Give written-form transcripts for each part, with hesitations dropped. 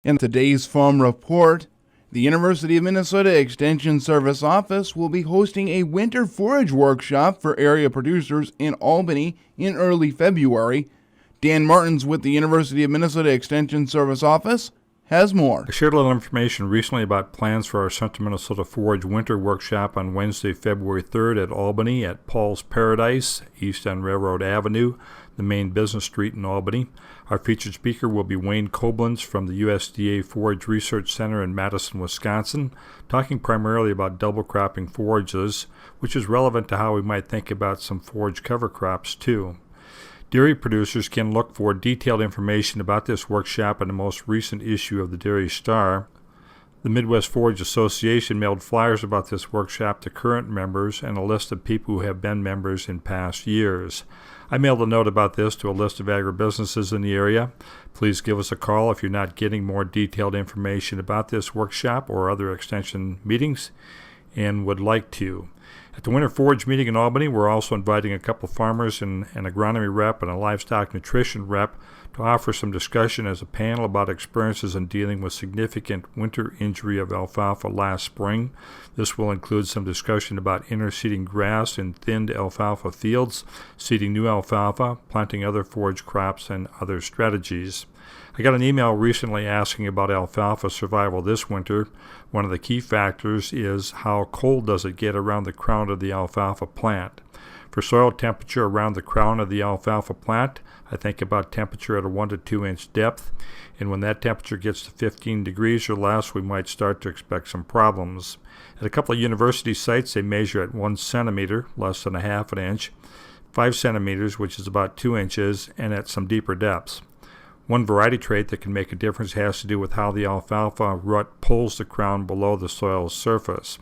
In today's Farm Report, the University of Minnesota Extension Service Office will be hosting a winter forage workshop for area producers in Albany in early February. Dan Martins with the University of Minnesota Extension Service Office has more. I shared a little information recently about plans for our Central Minnesota Forage Winter Workshop on Wednesday, February 3rd at Albany at Paul's Paradise, east on Railroad Avenue, the main business street in Albany. Our featured speaker will be Wayne Koblenz from the USDA Forage Research Center in Madison, Wisconsin, talking primarily about double cropping forages, which is relevant to how we might think about some forage cover crops too. Dairy producers can look for detailed information about this workshop in the most recent issue of the Dairy Star. The Midwest Forage Association mailed flyers about this workshop to current members and a list of people who have been members in past years. I mailed a note about this to a list of agribusinesses in the area. Please give us a call if you're not getting more detailed information about this workshop or other extension meetings and would like to. At the Winter Forage meeting in Albany, we're also inviting a couple of farmers and an agronomy rep and a livestock nutrition rep to offer some discussion as a panel about experiences in dealing with significant winter injury of alfalfa last spring. This will include some discussion about interseeding grass in thinned alfalfa fields, seeding new alfalfa, planting other forage crops, and other strategies. I got an email recently asking about alfalfa survival this winter. One of the key factors is how cold does it get around the crown of the alfalfa plant. For soil temperature around the crown of the alfalfa plant, I think about temperature at a 1 to 2 inch depth, and when that temperature gets to 15 degrees or less, we might start to expect some problems. At a couple of university sites, they measure at 1 centimeter, less than a half an inch, 5 centimeters, which is about 2 inches, and at some deeper depths. One variety trait that can make a difference has to do with how the alfalfa rut pulls the crown below the soil's surface.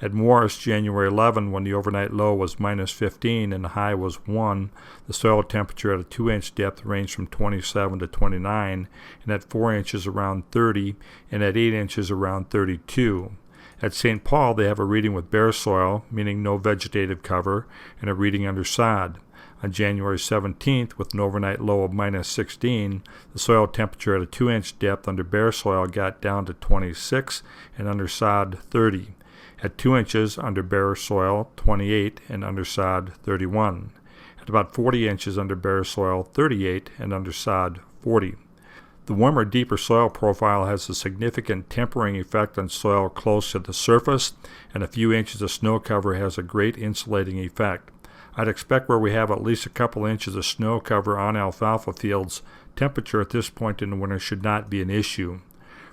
At Morris, January 11, when the overnight low was minus 15 and the high was 1, the soil temperature at a 2-inch depth ranged from 27 to 29, and at 4 inches around 30, and at 8 inches around 32. At St. Paul, they have a reading with bare soil, meaning no vegetative cover, and a reading under sod. On January 17th, with an overnight low of minus 16, the soil temperature at a 2-inch depth under bare soil got down to 26 and under sod 30. At 2 inches under bare soil, 28, and under sod 31. At about 40 inches under bare soil, 38, and under sod 40. The warmer, deeper soil profile has a significant tempering effect on soil close to the surface, and a few inches of snow cover has a great insulating effect. I'd expect where we have at least a couple inches of snow cover on alfalfa fields, temperature at this point in the winter should not be an issue.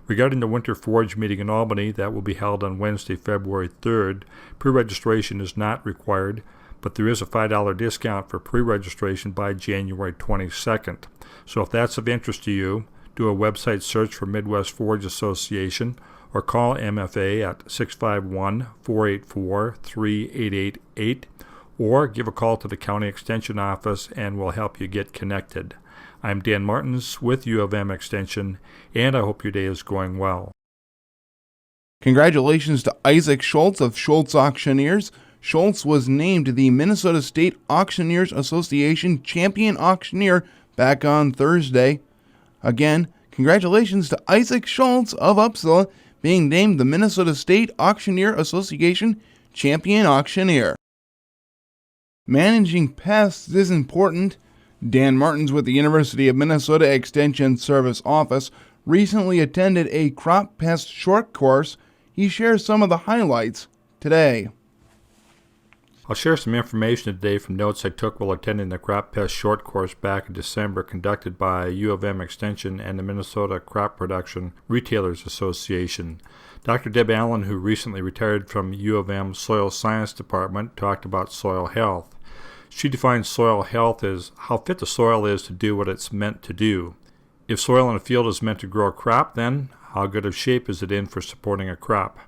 Regarding the Winter Forage meeting in Albany, that will be held on Wednesday, February 3rd, pre-registration is not required, but there is a $5 discount for pre-registration by January 22nd. So if that's of interest to you, do a website search for Midwest Forage Association or call MFA at 651-484-3888 or give a call to the County Extension Office and we'll help you get connected. I'm Dan Martins with U of M Extension, and I hope your day is going well. Congratulations to Isaac Schultz of Schultz Auctioneers. Schultz was named the Minnesota State Auctioneers Association Champion Auctioneer back on Thursday. Again, congratulations to Isaac Schultz of Upsala being named the Minnesota State Auctioneer Association Champion Auctioneer. Managing pests is important. Dan Martins with the University of Minnesota Extension Service Office recently attended a crop pest short course. He shares some of the highlights today. I'll share some information today from notes I took while attending the crop pest short course back in December conducted by U of M Extension and the Minnesota Crop Production Retailers Association. Dr. Deb Allen, who recently retired from U of M Soil Science Department, talked about soil health. She defines soil health as how fit the soil is to do what it's meant to do. If soil in a field is meant to grow a crop, then how good of shape is it in for supporting a crop?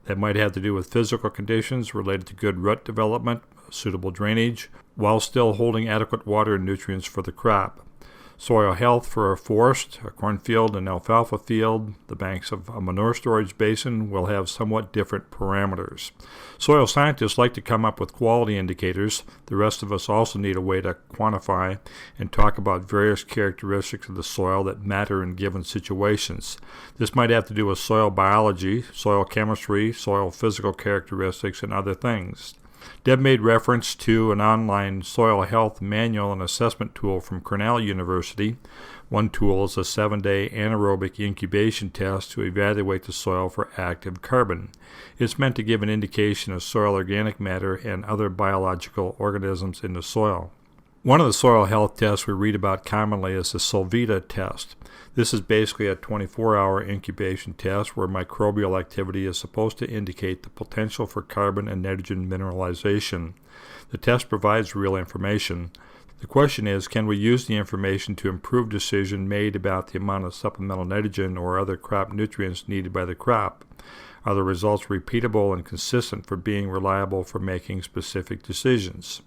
That might have to do with physical conditions related to good root development, suitable drainage, while still holding adequate water and nutrients for the crop. Soil health for a forest, a cornfield, and alfalfa field, the banks of a manure storage basin will have somewhat different parameters. Soil scientists like to come up with quality indicators. The rest of us also need a way to quantify and talk about various characteristics of the soil that matter in given situations. This might have to do with soil biology, soil chemistry, soil physical characteristics, and other things. Deb made reference to an online soil health manual and assessment tool from Cornell University. One tool is a 7-day anaerobic incubation test to evaluate the soil for active carbon. It's meant to give an indication of soil organic matter and other biological organisms in the soil. One of the soil health tests we read about commonly is the Solvita test. This is basically a 24-hour incubation test where microbial activity is supposed to indicate the potential for carbon and nitrogen mineralization. The test provides real information. The question is, can we use the information to improve decision made about the amount of supplemental nitrogen or other crop nutrients needed by the crop? Are the results repeatable and consistent for being reliable for making specific decisions?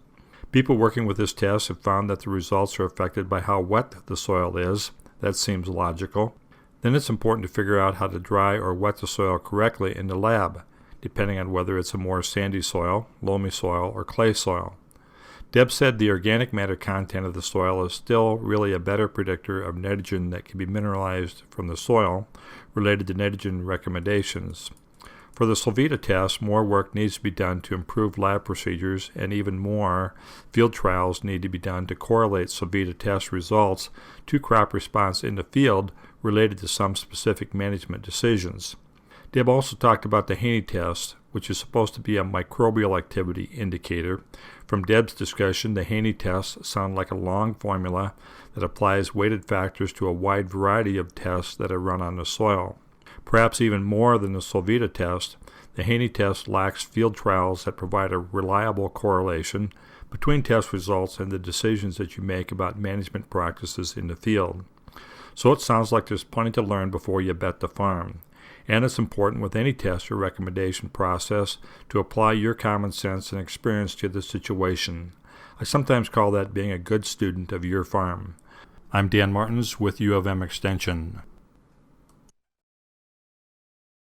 People working with this test have found that the results are affected by how wet the soil is. That seems logical. Then it's important to figure out how to dry or wet the soil correctly in the lab, depending on whether it's a more sandy soil, loamy soil, or clay soil. Deb said the organic matter content of the soil is still really a better predictor of nitrogen that can be mineralized from the soil, related to nitrogen recommendations. For the Solvita test, more work needs to be done to improve lab procedures, and even more field trials need to be done to correlate Solvita test results to crop response in the field related to some specific management decisions. Deb also talked about the Haney test, which is supposed to be a microbial activity indicator. From Deb's discussion, the Haney tests sound like a long formula that applies weighted factors to a wide variety of tests that are run on the soil. Perhaps even more than the Solvita test, the Haney test lacks field trials that provide a reliable correlation between test results and the decisions that you make about management practices in the field. So it sounds like there's plenty to learn before you bet the farm. And it's important with any test or recommendation process to apply your common sense and experience to the situation. I sometimes call that being a good student of your farm. I'm Dan Martins with U of M Extension.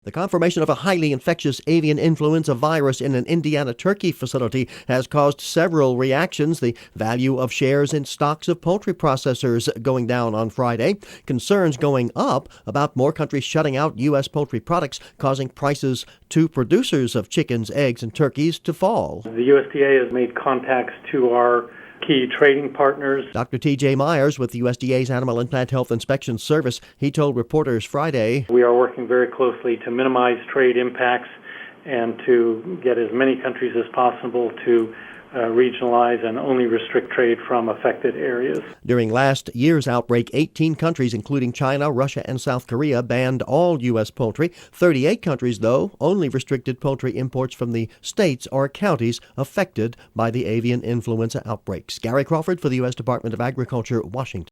The confirmation of a highly infectious avian influenza virus in an Indiana turkey facility has caused several reactions. The value of shares in stocks of poultry processors going down on Friday. Concerns going up about more countries shutting out U.S. poultry products, causing prices to producers of chickens, eggs, and turkeys to fall. The USDA has made contacts to our key trading partners. Dr. T.J. Myers with the USDA's Animal and Plant Health Inspection Service, he told reporters Friday, "We are working very closely to minimize trade impacts and to get as many countries as possible to regionalize and only restrict trade from affected areas." During last year's outbreak, 18 countries, including China, Russia, and South Korea, banned all U.S. poultry. 38 countries, though, only restricted poultry imports from the states or counties affected by the avian influenza outbreaks. Gary Crawford for the U.S. Department of Agriculture, Washington.